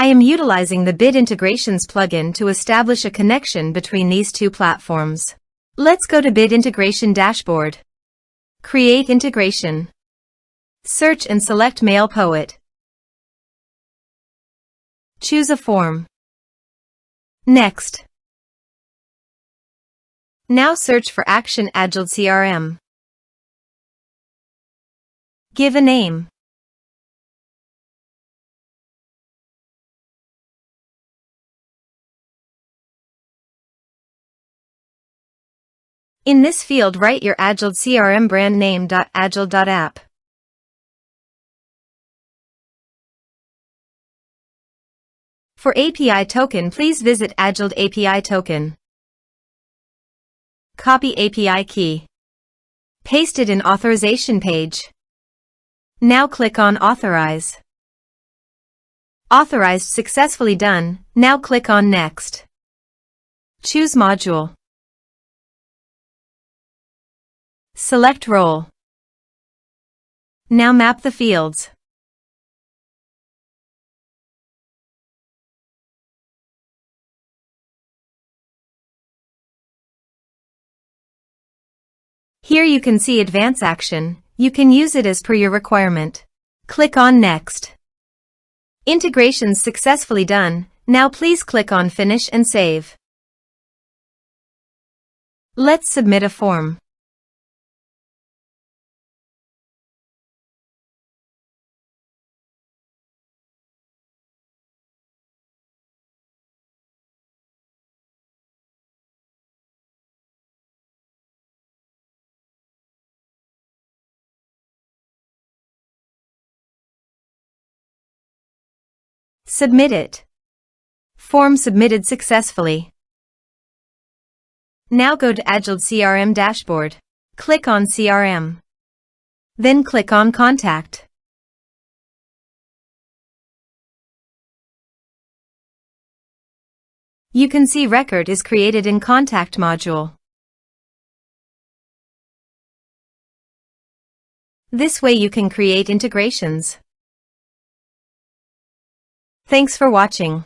I am utilizing the Bit Integrations plugin to establish a connection between these two platforms. Let's go to Bit Integration Dashboard. Create integration. Search and select MailPoet. Choose a form. Next. Now search for Action Agiled CRM. Give a name. In this field, write your Agiled CRM brand name. Agiled.app. For API token, please visit Agiled API token. Copy API key. Paste it in authorization page. Now click on Authorize. Authorized successfully done. Now click on Next. Choose module. Select role. Now map the fields. Here you can see Advance Action. You can use it as per your requirement. Click on Next. Integrations successfully done. Now please click on Finish and Save. Let's submit a form. Submit it. Form submitted successfully. Now go to Agiled CRM dashboard. Click on CRM. Then click on Contact. You can see record is created in Contact module. This way you can create integrations. Thanks for watching.